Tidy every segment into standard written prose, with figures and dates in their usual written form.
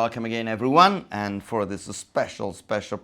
welcome again everyone, and for this special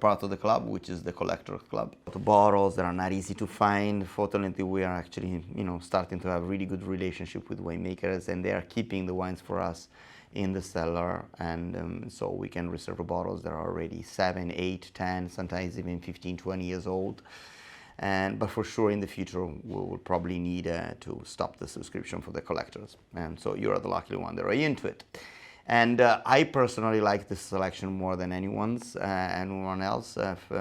part of the club, which is the Collector Club. The bottles that are not easy to find. Fortunately, we are actually, starting to have really good relationship with winemakers, and they are keeping the wines for us in the cellar, and so we can reserve bottles that are already 7, 8, 10, sometimes even 15, 20 years old. But for sure in the future we will probably need to stop the subscription for the collectors, and so you're the lucky one that are into it. And I personally like this selection more than anyone else.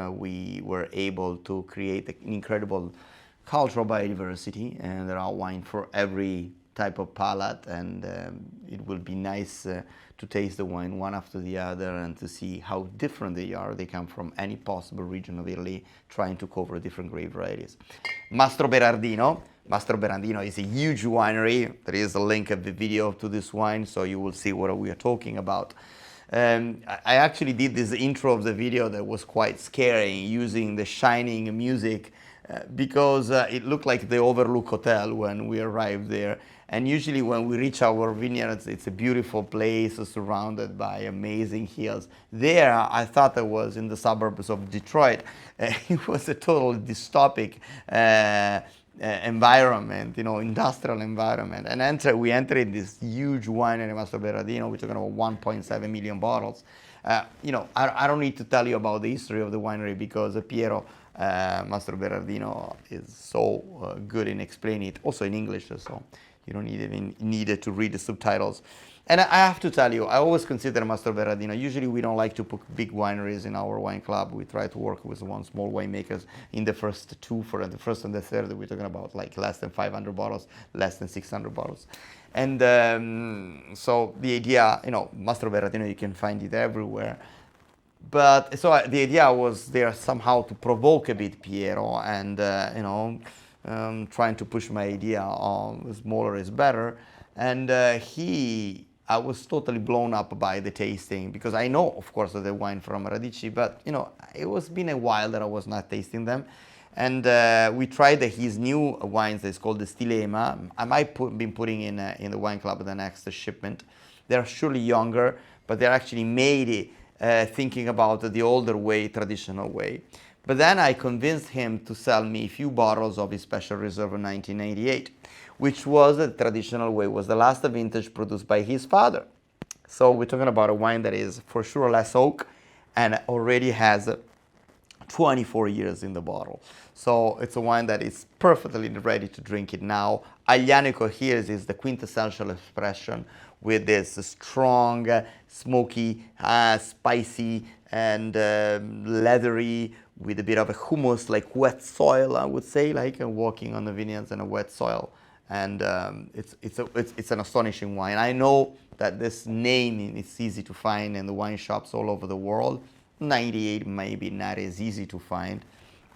We were able to create an incredible cultural biodiversity, and there are wine for every type of palate, and it will be nice to taste the wine one after the other and to see how different they are. They come from any possible region of Italy, trying to cover different grape varieties. MASTROBERARDINO. MASTROBERARDINO is a huge winery. There is a link of the video to this wine, so you will see what we are talking about. I actually did this intro of the video that was quite scary, using the shining music because it looked like the Overlook Hotel when we arrived there. And usually when we reach our vineyards, it's a beautiful place surrounded by amazing hills. There, I thought I was in the suburbs of Detroit. It was a total dystopic environment, industrial environment. And we entered this huge winery, MASTROBERARDINO. We're talking about 1.7 million bottles. I don't need to tell you about the history of the winery because Piero MASTROBERARDINO is so good in explaining it, also in English, so you don't even need to read the subtitles. And I have to tell you, I always consider MASTROBERARDINO. Usually we don't like to put big wineries in our wine club. We try to work with one small winemakers in the first two, for the first and the third. We're talking about like less than 500 bottles, less than 600 bottles. And so the idea, MASTROBERARDINO, you can find it everywhere. But so the idea was there somehow to provoke a bit Piero, and trying to push my idea on smaller is better. And I was totally blown up by the tasting, because I know, of course, the wine from Radici, but it was been a while that I was not tasting them. And we tried his new wines. It's called the Stilema. I might be putting in the wine club the next shipment. They're surely younger, but they're actually made thinking about the older way, traditional way. But then I convinced him to sell me a few bottles of his Special Reserve of 1988, which was the traditional way, was the last vintage produced by his father. So we're talking about a wine that is for sure less oak and already has 24 years in the bottle. So it's a wine that is perfectly ready to drink it now. Aglianico here is the quintessential expression, with this strong, smoky, spicy, and leathery, with a bit of a hummus, like wet soil, I would say, like walking on the vineyards in a wet soil. And it's an astonishing wine. I know that this name is easy to find in the wine shops all over the world. 98 maybe not as easy to find,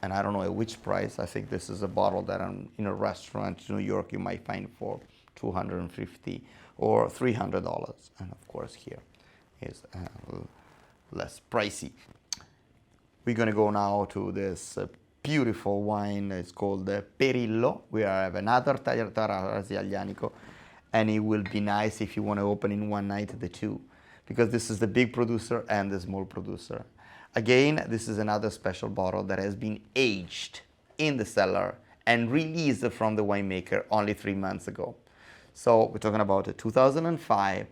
and I don't know at which price. I think this is a bottle that in a restaurant in New York you might find for $250 or $300, and of course here is less pricey. We're gonna go now to this beautiful wine. It's called Perillo. We have another TAURASI Aglianico, and it will be nice if you want to open in one night the two, because this is the big producer and the small producer. Again, this is another special bottle that has been aged in the cellar and released from the winemaker only 3 months ago. So we're talking about a 2005,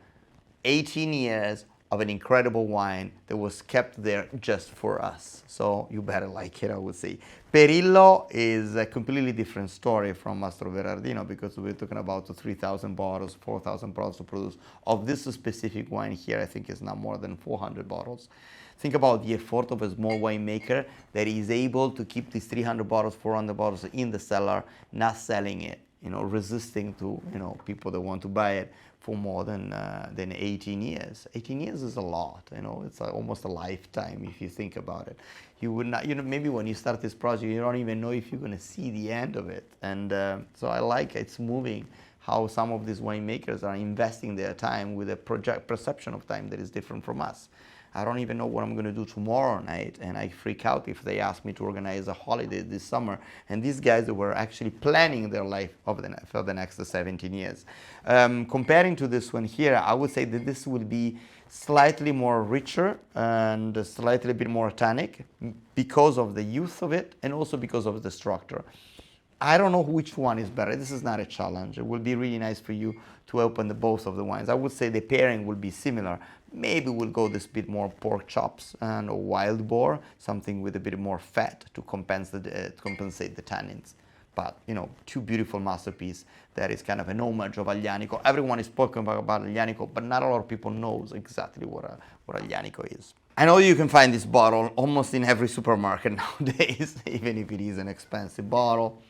18 years of an incredible wine that was kept there just for us. So you better like it, I would say. Perillo is a completely different story from MASTROBERARDINO, because we're talking about 3,000 bottles, 4,000 bottles to produce. Of this specific wine here, I think it's not more than 400 bottles. Think about the effort of a small winemaker that is able to keep these 300 bottles, 400 bottles in the cellar, not selling it, resisting to, people that want to buy it for more than 18 years. 18 years is a lot, it's almost a lifetime if you think about it. You would not, maybe when you start this project, you don't even know if you're going to see the end of it. And so I like it's moving how some of these winemakers are investing their time with a perception of time that is different from us. I don't even know what I'm going to do tomorrow night, and I freak out if they ask me to organize a holiday this summer. And these guys were actually planning their life for the next 17 years. Comparing to this one here, I would say that this will be slightly more richer and slightly a bit more tannic because of the youth of it and also because of the structure. I don't know which one is better. This is not a challenge. It will be really nice for you to open both of the wines. I would say the pairing will be similar. Maybe we'll go this bit more pork chops and a wild boar, something with a bit more fat to compensate the tannins. But, you know, two beautiful masterpieces. That is kind of an homage of Aglianico. Everyone is spoken about Aglianico, but not a lot of people knows exactly what Aglianico is. I know you can find this bottle almost in every supermarket nowadays, even if it is an expensive bottle.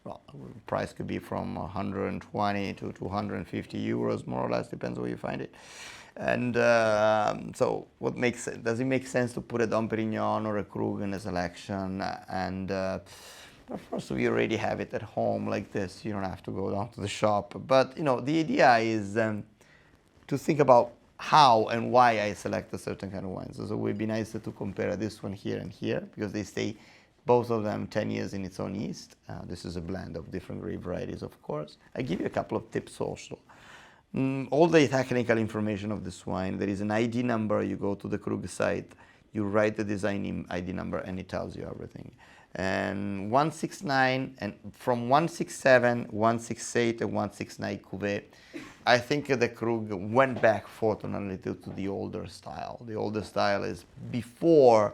Well, the price could be from 120 to 250 euros, more or less, depends where you find it. And so what makes it, does it make sense to put a Dom Perignon or a Krug in a selection? And but first, we already have it at home like this. You don't have to go down to the shop. But, you know, the idea is to think about how and why I select a certain kind of wines. So it would be nicer to compare this one here and here, because they stay both of them 10 years in its own yeast. This is a blend of different grape varieties, of course. I give you a couple of tips also. All the technical information of this wine, there is an ID number. You go to the Krug site, you write the design ID number, and it tells you everything. And 169, and from 167, 168, and 169 Cuvée, I think the Krug went back fortunately to the older style. The older style is before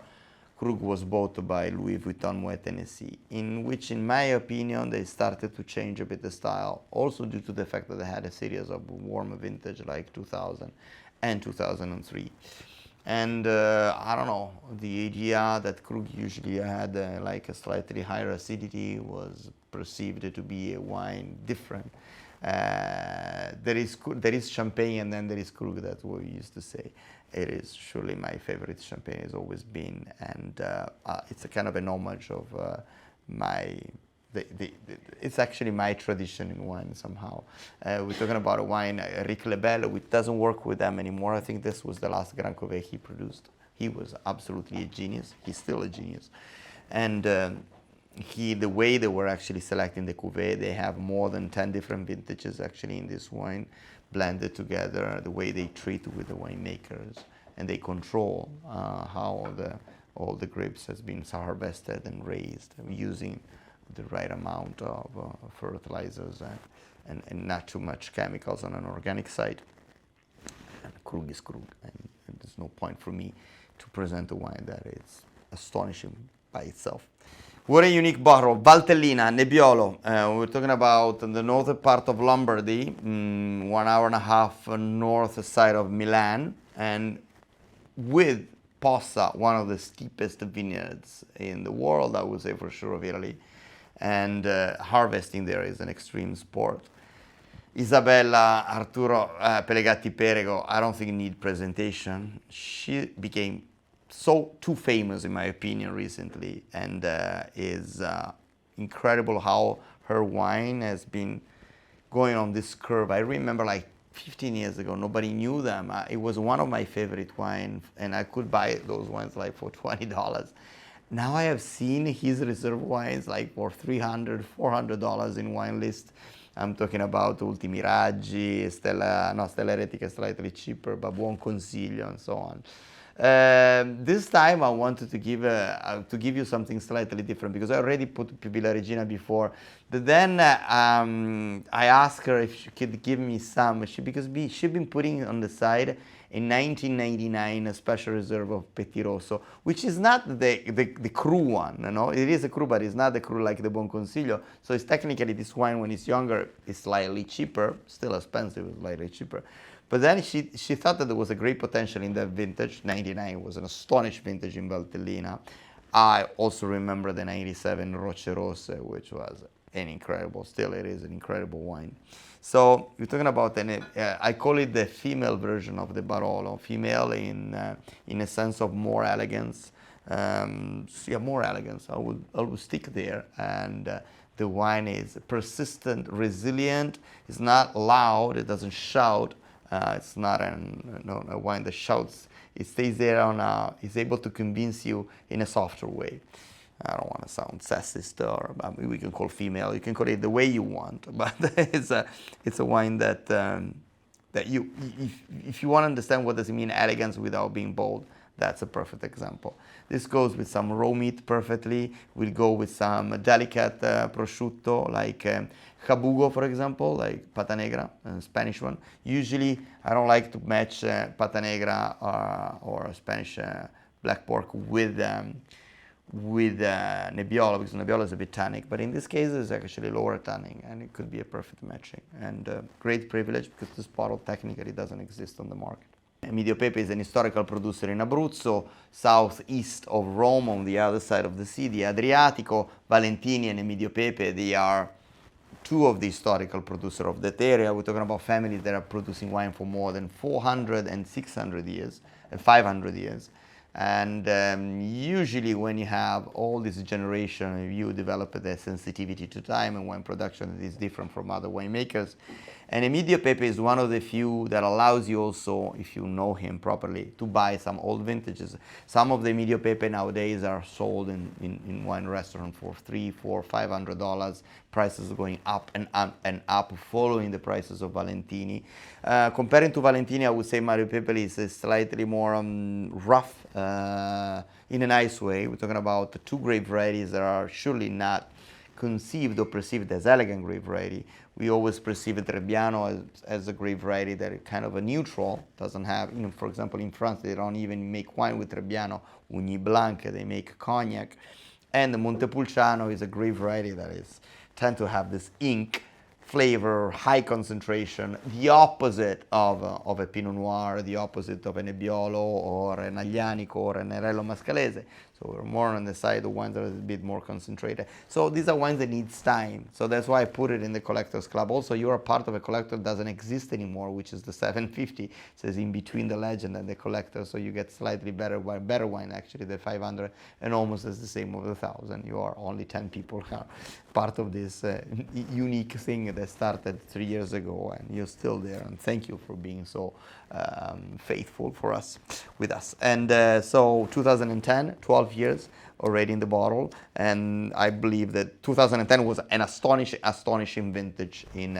Krug was bought by Louis Vuitton Moet Hennessy, in which, in my opinion, they started to change a bit the style, also due to the fact that they had a series of warm vintage like 2000 and 2003. And I don't know, the idea that Krug usually had like a slightly higher acidity was perceived to be a wine different. There is champagne, and then there is Krug, that's what we used to say. It is surely my favorite champagne, has always been, and it's a kind of an homage of it's actually my tradition in wine somehow. We're talking about a wine, Ric Lebel, which doesn't work with them anymore. I think this was the last Grand Cuvée he produced. He was absolutely a genius. He's still a genius. And the way they were actually selecting the Cuvée, they have more than 10 different vintages actually in this wine, blended together, the way they treat with the winemakers, and they control how all the grapes has been harvested and raised using the right amount of fertilizers and not too much chemicals on an organic side. And Krug is Krug, and there's no point for me to present a wine that is astonishing by itself. What a unique bottle. Valtellina, Nebbiolo. We're talking about the northern part of Lombardy, 1 hour and a half north side of Milan, and with Possa, one of the steepest vineyards in the world, I would say for sure, of Italy. And harvesting there is an extreme sport. Isabella Arturo Pellegatti Perego, I don't think need presentation. She became too famous in my opinion recently, and is incredible how her wine has been going on this curve. I remember like 15 years ago, nobody knew them. It was one of my favorite wines, and I could buy those wines like for $20. Now I have seen his reserve wines like for $300, $400 in wine list. I'm talking about Ultimi Raggi, Stella Eretica is slightly cheaper, but Buon Consiglio and so on. This time I wanted to give you something slightly different, because I already put Pupilla Regina before. But then I asked her if she could give me some, because she'd been putting on the side a 1999 special reserve of Pettirosso, which is not the Cru one, you know? It is a Cru, but it's not the Cru like the Buon Consiglio. So it's technically, this wine, when it's younger, is slightly cheaper, still expensive, slightly cheaper. But then she thought that there was a great potential in that vintage. 99 was an astonished vintage in Valtellina. I also remember the 97 Roche Rosse, which was an incredible, still it is an incredible wine. So we're talking about, I call it the female version of the Barolo. Female in a sense of more elegance. Yeah, more elegance. I would stick there. And the wine is persistent, resilient. It's not loud. It doesn't shout. It's not a wine that shouts. It stays there it's able to convince you in a softer way. I don't want to sound sexist, or we can call female. You can call it the way you want, but it's a wine that if you want to understand what does it mean elegance without being bold, that's a perfect example. This goes with some raw meat perfectly. We'll go with some delicate prosciutto like jabugo, for example, like pata negra, a Spanish one. Usually, I don't like to match pata negra or Spanish black pork with Nebbiolo, because Nebbiolo is a bit tannic, but in this case it's actually lower tanning, and it could be a perfect matching, and great privilege because this bottle technically doesn't exist on the market. EMIDIO.PE.PE is an historical producer in Abruzzo, southeast of Rome, on the other side of the sea, the Adriatico. Valentini and EMIDIO.PE.PE, they are two of the historical producers of that area. We're talking about families that are producing wine for more than 400 and 600 years, and 500 years. And usually when you have all this generation, you develop a sensitivity to time and wine production that is different from other winemakers. And EMIDIO.PE.PE is one of the few that allows you also, if you know him properly, to buy some old vintages. Some of the EMIDIO.PE.PE nowadays are sold in wine restaurants for $300, $400, $500. Prices going up and up and up, following the prices of Valentini. Comparing to Valentini, I would say EMIDIO.PE.PE is slightly more rough in a nice way. We're talking about two grape varieties that are surely not conceived or perceived as elegant grape variety. We always perceive Trebbiano as a grape variety that is kind of a neutral, doesn't have, for example, in France, they don't even make wine with Trebbiano, Ugni Blanc, they make cognac. And the Montepulciano is a grape variety that tend to have this ink flavor, high concentration, the opposite of a Pinot Noir, the opposite of a Nebbiolo or an Aglianico or an Nerello Mascalese. So we're more on the side of wines that are a bit more concentrated. So these are wines that need time. So that's why I put it in the Collectors Club. Also, you're a part of a collector that doesn't exist anymore, which is the 750. It says in between the legend and the collector. So you get slightly better wine actually, the 500, and almost as the same of the 1,000. You are only 10 people who are part of this unique thing that started 3 years ago, and you're still there. And thank you for being so faithful with us. And so 2010, 12 years already in the bottle, and I believe that 2010 was an astonishing vintage in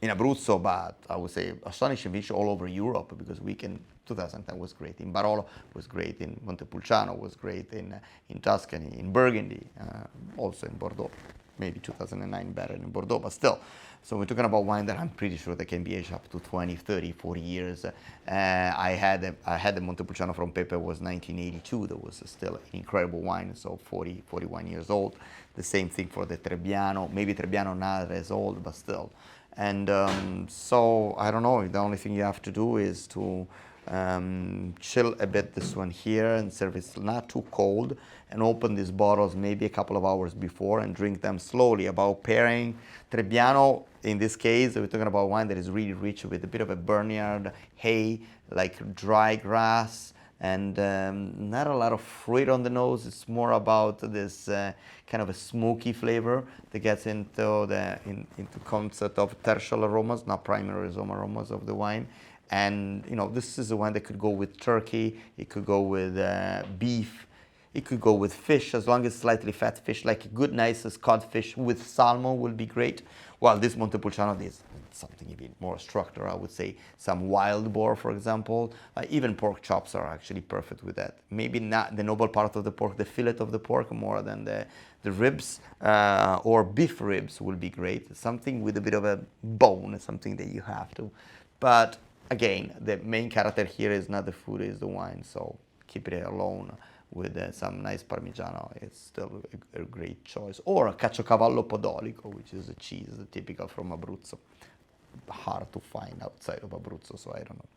Abruzzo, but I would say astonishing vintage all over Europe, because 2010 was great in Barolo, was great in Montepulciano, was great in Tuscany, in Burgundy, also in Bordeaux. Maybe 2009 better in Bordeaux, but still. So we're talking about wine that I'm pretty sure that can be aged up to 20, 30, 40 years. I had the Montepulciano from Pepe, was 1982. That was still an incredible wine, so 40, 41 years old. The same thing for the Trebbiano. Maybe Trebbiano not as old, but still. And so I don't know. The only thing you have to do is to chill a bit this one here and serve it not too cold, and open these bottles maybe a couple of hours before and drink them slowly. About pairing Trebbiano, in this case we're talking about wine that is really rich with a bit of a barnyard hay, like dry grass, and not a lot of fruit on the nose. It's more about this kind of a smoky flavor that gets into concept of tertial aromas, not primary aromas of the wine. And this is a wine that could go with turkey, it could go with beef, it could go with fish, as long as slightly fat fish, like a good nice codfish with salmon will be great. While this Montepulciano is something a bit more structured, I would say some wild boar, for example. Even pork chops are actually perfect with that. Maybe not the noble part of the pork, the fillet of the pork, more than the ribs, or beef ribs will be great. Something with a bit of a bone, something that you have to. But again, the main character here is not the food, is the wine, so keep it alone with some nice Parmigiano. It's still a great choice. Or a Caciocavallo Podolico, which is a cheese typical from Abruzzo. Hard to find outside of Abruzzo, so I don't know.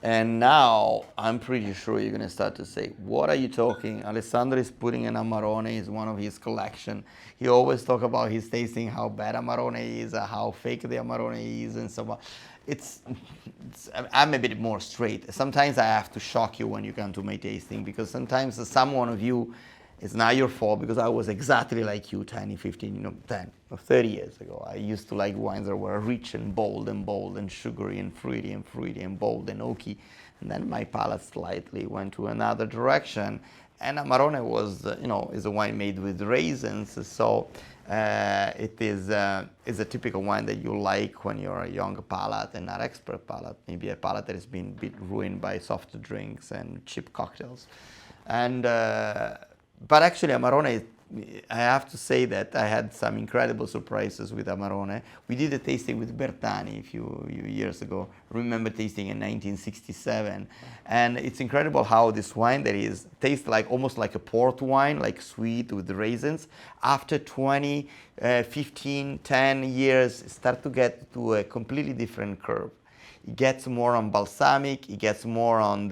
And now, I'm pretty sure you're going to start to say, what are you talking? Alessandro is putting an Amarone, is one of his collection. He always talk about his tasting, how bad Amarone is, how fake the Amarone is, and so on. I'm a bit more straight. Sometimes I have to shock you when you come to my tasting, because sometimes someone of you It's not your fault because I was exactly like you 10, 15, 10 or 30 years ago. I used to like wines that were rich and bold and sugary and fruity and bold and oaky. And then my palate slightly went to another direction. And Amarone was, is a wine made with raisins. So it is a typical wine that you like when you're a young palate and not expert palate. Maybe a palate that has been a bit ruined by soft drinks and cheap cocktails. And but actually Amarone, I have to say that I had some incredible surprises with Amarone. We did a tasting with Bertani a few years ago. I remember tasting in 1967. And it's incredible how this wine that tastes like almost like a port wine, like sweet with raisins, after 20, 15, 10 years, start to get to a completely different curve. It gets more on balsamic, it gets more on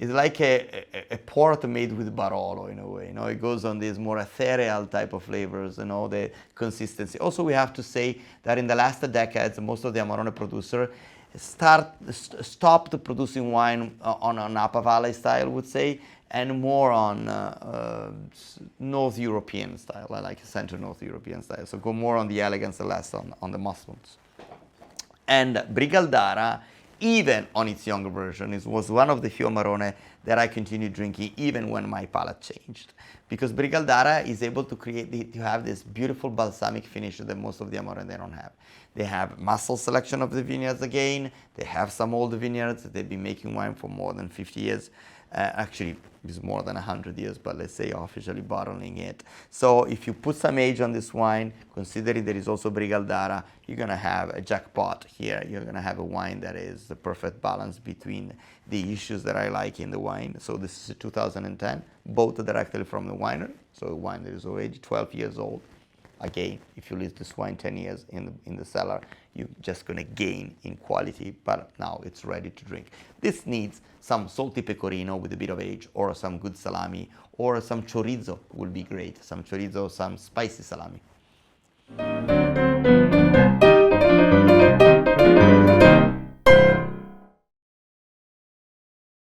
it's like a port made with Barolo in a way. It goes on these more ethereal type of flavors, the consistency. Also, we have to say that in the last decades, most of the Amarone producers stopped producing wine on a Napa Valley style, I would say, and more on North European style, like Central North European style. So go more on the elegance and less on the muscles. And Brigaldara, even on its younger version, it was one of the few Amarone that I continued drinking even when my palate changed. Because Brigaldara is able to have this beautiful balsamic finish that most of the Amarone they don't have. They have muscle selection of the vineyards again. They have some old vineyards. They've been making wine for more than 50 years. Actually, it's more than 100 years, but let's say officially bottling it. So if you put some age on this wine, considering there is also Brigaldara, you're going to have a jackpot here. You're going to have a wine that is the perfect balance between the issues that I like in the wine. So this is a 2010, bought directly from the winery. So a wine that is already 12 years old. Again, if you leave this wine 10 years in the cellar, you're just going to gain in quality, but now it's ready to drink. This needs some salty pecorino with a bit of age, or some good salami, or some chorizo will be great. Some chorizo, some spicy salami.